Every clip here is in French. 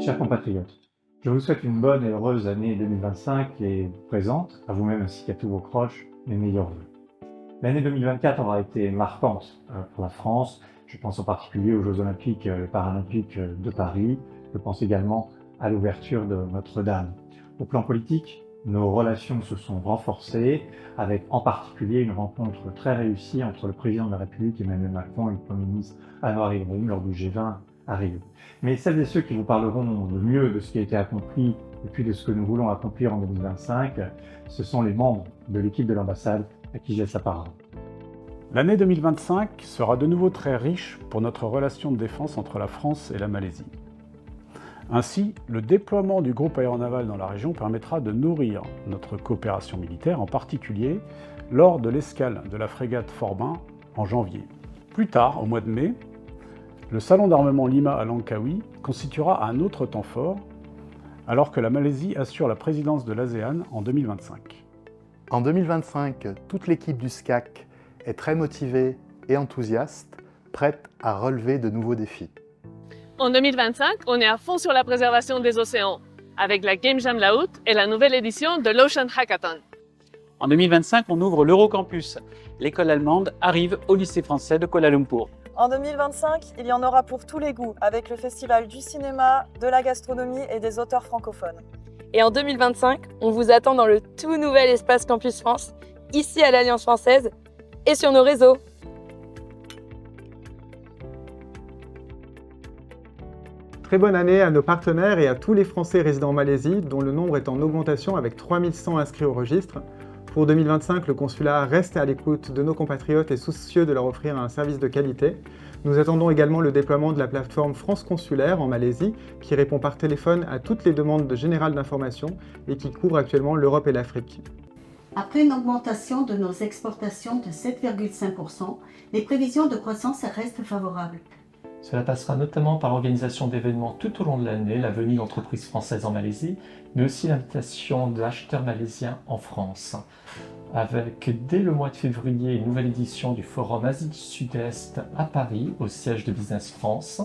Chers compatriotes, je vous souhaite une bonne et heureuse année 2025 et présente, à vous-même ainsi qu'à tous vos proches, mes meilleurs vœux. L'année 2024 aura été marquante pour la France. Je pense en particulier aux Jeux Olympiques et Paralympiques de Paris. Je pense également à l'ouverture de Notre-Dame. Au plan politique, nos relations se sont renforcées, avec en particulier une rencontre très réussie entre le président de la République Emmanuel Macron et le Premier ministre Anouar Ibrahim lors du G20 à Rio. Mais celles et ceux qui vous parleront le mieux de ce qui a été accompli et puis de ce que nous voulons accomplir en 2025, ce sont les membres de l'équipe de l'ambassade à qui je laisse la parole. L'année 2025 sera de nouveau très riche pour notre relation de défense entre la France et la Malaisie. Ainsi, le déploiement du groupe aéronaval dans la région permettra de nourrir notre coopération militaire, en particulier lors de l'escale de la frégate Forbin en janvier. Plus tard, au mois de mai, le salon d'armement Lima à Langkawi constituera un autre temps fort, alors que la Malaisie assure la présidence de l'ASEAN en 2025. En 2025, toute l'équipe du SCAC est très motivée et enthousiaste, prête à relever de nouveaux défis. En 2025, on est à fond sur la préservation des océans, avec la Game Jam Laut et la nouvelle édition de l'Ocean Hackathon. En 2025, on ouvre l'Eurocampus. L'école allemande arrive au lycée français de Kuala Lumpur. En 2025, il y en aura pour tous les goûts, avec le festival du cinéma, de la gastronomie et des auteurs francophones. Et en 2025, on vous attend dans le tout nouvel espace Campus France, ici à l'Alliance française et sur nos réseaux. Très bonne année à nos partenaires et à tous les Français résidant en Malaisie, dont le nombre est en augmentation avec 3100 inscrits au registre. Pour 2025, le consulat reste à l'écoute de nos compatriotes et soucieux de leur offrir un service de qualité. Nous attendons également le déploiement de la plateforme France Consulaire en Malaisie, qui répond par téléphone à toutes les demandes générales d'information et qui couvre actuellement l'Europe et l'Afrique. Après une augmentation de nos exportations de 7,5%, les prévisions de croissance restent favorables. Cela passera notamment par l'organisation d'événements tout au long de l'année, la venue d'entreprises françaises en Malaisie, mais aussi l'invitation d'acheteurs malaisiens en France. Avec dès le mois de février une nouvelle édition du Forum Asie du Sud-Est à Paris, au siège de Business France,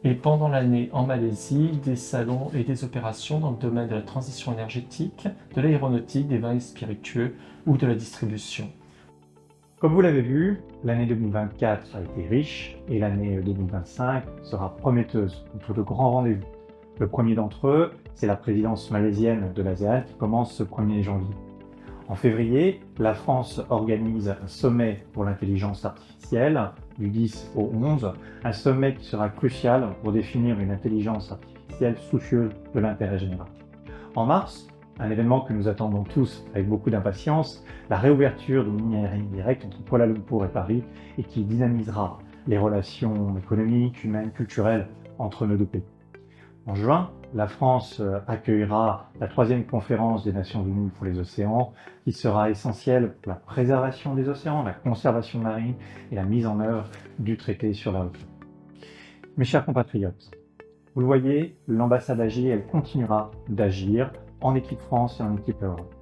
et pendant l'année en Malaisie, des salons et des opérations dans le domaine de la transition énergétique, de l'aéronautique, des vins et spiritueux ou de la distribution. Comme vous l'avez vu, l'année 2024 a été riche et l'année 2025 sera prometteuse pour de grands rendez-vous. Le premier d'entre eux, c'est la présidence malaisienne de l'ASEAN qui commence ce 1er janvier. En février, la France organise un sommet pour l'intelligence artificielle du 10 au 11, un sommet qui sera crucial pour définir une intelligence artificielle soucieuse de l'intérêt général. En mars, un événement que nous attendons tous avec beaucoup d'impatience, la réouverture d'une ligne aérienne directe entre Kuala Lumpur et Paris et qui dynamisera les relations économiques, humaines, culturelles entre nos deux pays. En juin, la France accueillera la 3e conférence des Nations Unies pour les océans qui sera essentielle pour la préservation des océans, la conservation marine et la mise en œuvre du traité sur la haute mer. Mes chers compatriotes, vous le voyez, l'ambassade agit, elle continuera d'agir en équipe France et en équipe Europe.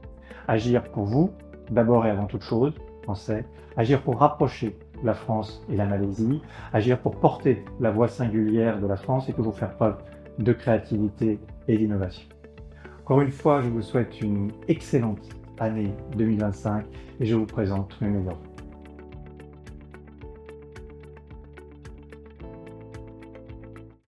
Agir pour vous, d'abord et avant toute chose, Français, agir pour rapprocher la France et la Malaisie, agir pour porter la voix singulière de la France et toujours faire preuve de créativité et d'innovation. Encore une fois, je vous souhaite une excellente année 2025 et je vous présente tous mes meilleurs vœux.